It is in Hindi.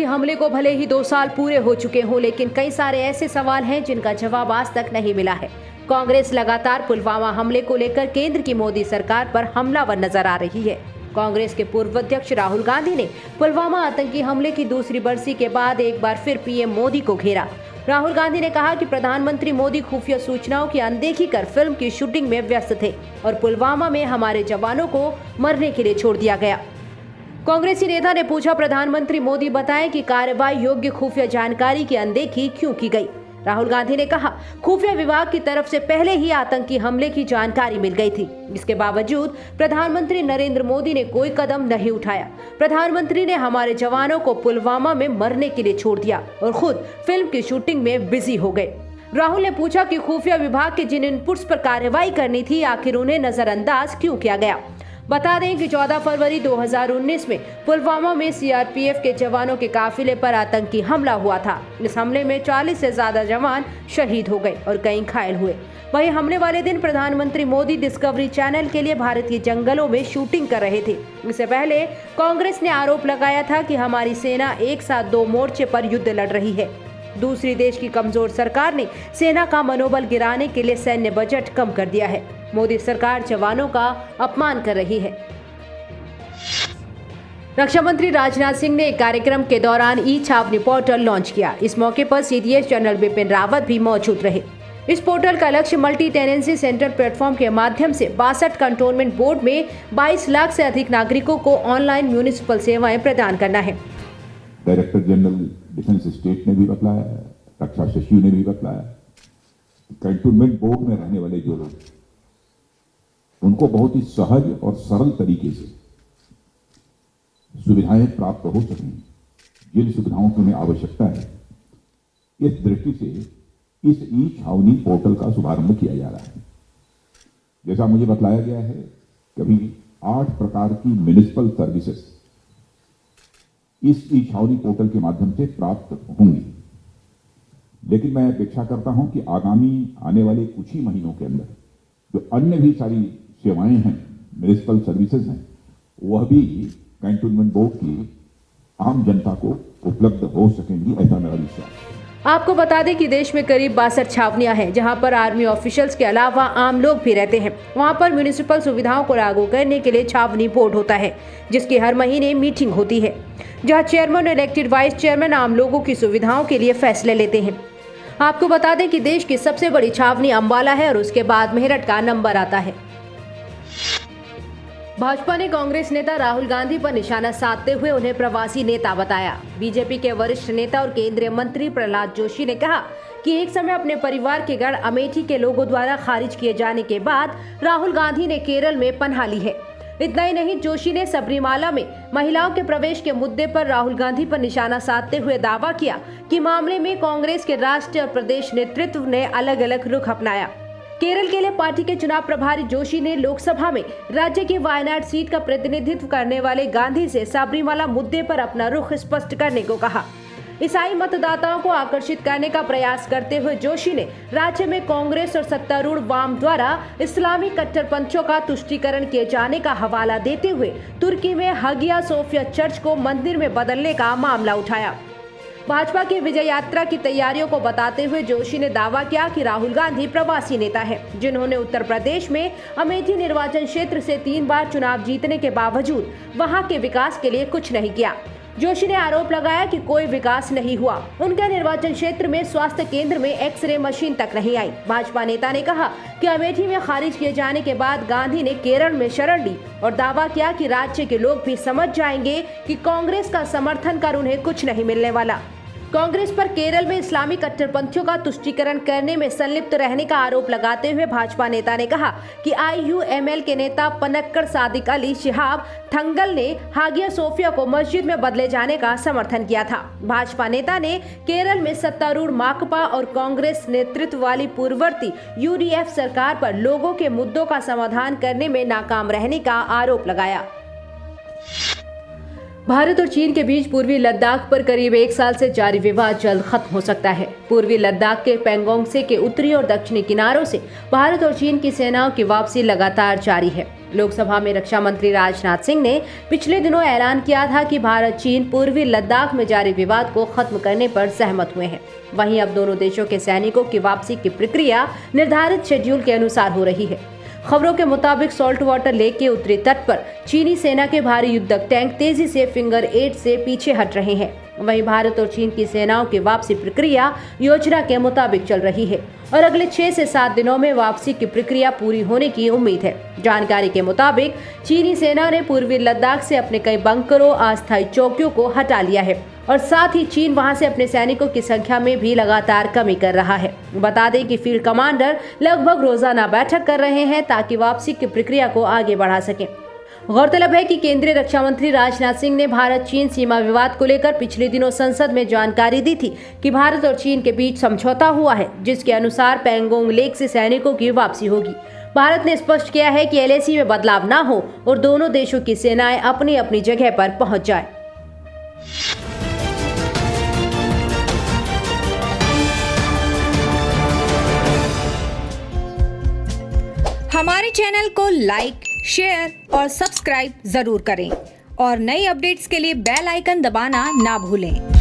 हमले को भले ही 2 साल पूरे हो चुके हों, लेकिन कई सारे ऐसे सवाल हैं जिनका जवाब आज तक नहीं मिला है। कांग्रेस लगातार पुलवामा हमले को लेकर केंद्र की मोदी सरकार पर हमलावर नजर आ रही है। कांग्रेस के पूर्व अध्यक्ष राहुल गांधी ने पुलवामा आतंकी हमले की दूसरी बरसी के बाद एक बार फिर पीएम मोदी को घेरा। राहुल गांधी ने कहा कि प्रधानमंत्री मोदी खुफिया सूचनाओं की अनदेखी कर फिल्म की शूटिंग में व्यस्त थे और पुलवामा में हमारे जवानों को मरने के लिए छोड़ दिया गया। कांग्रेसी नेता ने पूछा, प्रधानमंत्री मोदी बताएं कि कार्रवाई योग्य खुफिया जानकारी की अनदेखी क्यों की गई। राहुल गांधी ने कहा, खुफिया विभाग की तरफ से पहले ही आतंकी हमले की जानकारी मिल गई थी। इसके बावजूद प्रधानमंत्री नरेंद्र मोदी ने कोई कदम नहीं उठाया। प्रधानमंत्री ने हमारे जवानों को पुलवामा में मरने के लिए छोड़ दिया और खुद फिल्म की शूटिंग में बिजी हो गए। राहुल ने पूछा कि खुफिया विभाग के जिन इनपुट्स पर कार्रवाई करनी थी, आखिर उन्हें नजरअंदाज क्यों किया गया। बता दें कि 14 फरवरी 2019 में पुलवामा में सीआरपीएफ के जवानों के काफिले पर आतंकी हमला हुआ था। इस हमले में 40 से ज्यादा जवान शहीद हो गए और कई घायल हुए। वहीं हमले वाले दिन प्रधानमंत्री मोदी डिस्कवरी चैनल के लिए भारतीय जंगलों में शूटिंग कर रहे थे। इससे पहले कांग्रेस ने आरोप लगाया था कि हमारी सेना एक साथ 2 मोर्चे पर युद्ध लड़ रही है। दूसरी देश की कमजोर सरकार ने सेना का मनोबल गिराने के लिए सैन्य बजट कम कर दिया है। मोदी सरकार जवानों का अपमान कर रही है। रक्षा मंत्री राजनाथ सिंह ने एक कार्यक्रम के दौरान ई छावनी पोर्टल लॉन्च किया। इस मौके पर सीडीएस जनरल बिपिन रावत भी मौजूद रहे। इस पोर्टल का लक्ष्य मल्टी टेनेंसी सेंटर प्लेटफॉर्म के माध्यम से 62 कंटोनमेंट बोर्ड में 22 लाख से अधिक नागरिकों को ऑनलाइन म्यूनिसिपल सेवाएं प्रदान करना है। डायरेक्टर जनरल डिफेंस स्टेट ने भी बतलाया, रक्षा सचिव ने भी बतलाया, कंटोनमेंट बोर्ड में रहने वाले जो लोग, उनको बहुत ही सहज और सरल तरीके से सुविधाएं प्राप्त हो सकें, जिन सुविधाओं की उन्हें आवश्यकता है, इस दृष्टि से इस ई छावनी पोर्टल का शुभारंभ किया जा रहा है। जैसा मुझे बतलाया गया है, कभी 8 प्रकार की म्युनिसिपल सर्विसेज इस ई छावनी पोर्टल के माध्यम से प्राप्त होंगी। लेकिन मैं अपेक्षा करता हूं कि आगामी आने वाले कुछ ही महीनों के अंदर जो अन्य भी सारी सेवाएं हैं, म्युनिसिपल सर्विसेज हैं, वह भी कैंटोनमेंट बोर्ड की आम जनता को उपलब्ध हो सकेंगी, ऐसा मेरा विश्वास है। आपको बता दें कि देश में करीब 62 छावनियां हैं, जहां पर आर्मी ऑफिशियल्स के अलावा आम लोग भी रहते हैं। वहां पर म्युनिसिपल सुविधाओं को लागू करने के लिए छावनी बोर्ड होता है, जिसकी हर महीने मीटिंग होती है, जहां चेयरमैन और इलेक्टेड वाइस चेयरमैन आम लोगों की सुविधाओं के लिए फैसले लेते हैं। आपको बता दें कि देश की सबसे बड़ी छावनी अंबाला है और उसके बाद मेरठ का नंबर आता है। भाजपा ने कांग्रेस नेता राहुल गांधी पर निशाना साधते हुए उन्हें प्रवासी नेता बताया। बीजेपी के वरिष्ठ नेता और केंद्रीय मंत्री प्रहलाद जोशी ने कहा कि एक समय अपने परिवार के गढ़ अमेठी के लोगों द्वारा खारिज किए जाने के बाद राहुल गांधी ने केरल में पनाह ली है। इतना ही नहीं, जोशी ने सबरीमाला में महिलाओं के प्रवेश के मुद्दे पर राहुल गांधी पर निशाना साधते हुए दावा किया कि मामले में कांग्रेस के राष्ट्रीय और प्रदेश नेतृत्व ने अलग अलग रुख अपनाया। केरल के लिए पार्टी के चुनाव प्रभारी जोशी ने लोकसभा में राज्य की वायनाड सीट का प्रतिनिधित्व करने वाले गांधी से सबरीमाला मुद्दे पर अपना रुख स्पष्ट करने को कहा। ईसाई मतदाताओं को आकर्षित करने का प्रयास करते हुए जोशी ने राज्य में कांग्रेस और सत्तारूढ़ वाम द्वारा इस्लामी कट्टरपंथियों का तुष्टीकरण किए जाने का हवाला देते हुए तुर्की में हागिया सोफिया चर्च को मंदिर में बदलने का मामला उठाया। भाजपा की विजय यात्रा की तैयारियों को बताते हुए जोशी ने दावा किया कि राहुल गांधी प्रवासी नेता है, जिन्होंने उत्तर प्रदेश में अमेठी निर्वाचन क्षेत्र से 3 बार चुनाव जीतने के बावजूद वहां के विकास के लिए कुछ नहीं किया। जोशी ने आरोप लगाया कि कोई विकास नहीं हुआ। उनके निर्वाचन क्षेत्र में स्वास्थ्य केंद्र में एक्सरे मशीन तक नहीं आई। भाजपा नेता ने कहा कि अमेठी में खारिज किए जाने के बाद गांधी ने केरल में शरण ली और दावा किया कि राज्य के लोग भी समझ जाएंगे कि कांग्रेस का समर्थन कर उन्हें कुछ नहीं मिलने वाला। कांग्रेस पर केरल में इस्लामी कट्टरपंथियों का तुष्टीकरण करने में संलिप्त रहने का आरोप लगाते हुए भाजपा नेता ने कहा कि आईयूएमएल के नेता पनक्कड़ सादिक अली शिहाब थंगल ने हागिया सोफिया को मस्जिद में बदले जाने का समर्थन किया था। भाजपा नेता ने केरल में सत्तारूढ़ माकपा और कांग्रेस नेतृत्व वाली पूर्ववर्ती यूडीएफ सरकार पर लोगों के मुद्दों का समाधान करने में नाकाम रहने का आरोप लगाया। भारत और चीन के बीच पूर्वी लद्दाख पर करीब 1 साल से जारी विवाद जल्द खत्म हो सकता है। पूर्वी लद्दाख के पैंगोंग से के उत्तरी और दक्षिणी किनारों से भारत और चीन की सेनाओं की वापसी लगातार जारी है। लोकसभा में रक्षा मंत्री राजनाथ सिंह ने पिछले दिनों ऐलान किया था कि भारत चीन पूर्वी लद्दाख में जारी विवाद को खत्म करने पर सहमत हुए हैं। वहीं अब दोनों देशों के सैनिकों की वापसी की प्रक्रिया निर्धारित शेड्यूल के अनुसार हो रही है। खबरों के मुताबिक सॉल्ट वाटर लेक के उत्तरी तट पर चीनी सेना के भारी युद्धक टैंक तेजी से फिंगर 8 से पीछे हट रहे हैं। वहीं भारत और चीन की सेनाओं की वापसी प्रक्रिया योजना के मुताबिक चल रही है और अगले 6 से 7 दिनों में वापसी की प्रक्रिया पूरी होने की उम्मीद है। जानकारी के मुताबिक चीनी सेना ने पूर्वी लद्दाख से अपने कई बंकरों, अस्थायी चौकियों को हटा लिया है और साथ ही चीन वहां से अपने सैनिकों की संख्या में भी लगातार कमी कर रहा है। बता दें कि फील्ड कमांडर लगभग रोजाना बैठक कर रहे हैं ताकि वापसी की प्रक्रिया को आगे बढ़ा सकें। गौरतलब है कि केंद्रीय रक्षा मंत्री राजनाथ सिंह ने भारत चीन सीमा विवाद को लेकर पिछले दिनों संसद में जानकारी दी थी कि भारत और चीन के बीच समझौता हुआ है, जिसके अनुसार पैंगोंग लेक से सैनिकों की वापसी होगी। भारत ने स्पष्ट किया है कि LAC में बदलाव न हो और दोनों देशों की सेनाएं अपनी अपनी जगह पर पहुंच जाएं। हमारे चैनल को लाइक, शेयर और सब्सक्राइब जरूर करें और नई अपडेट्स के लिए बेल आइकन दबाना ना भूलें।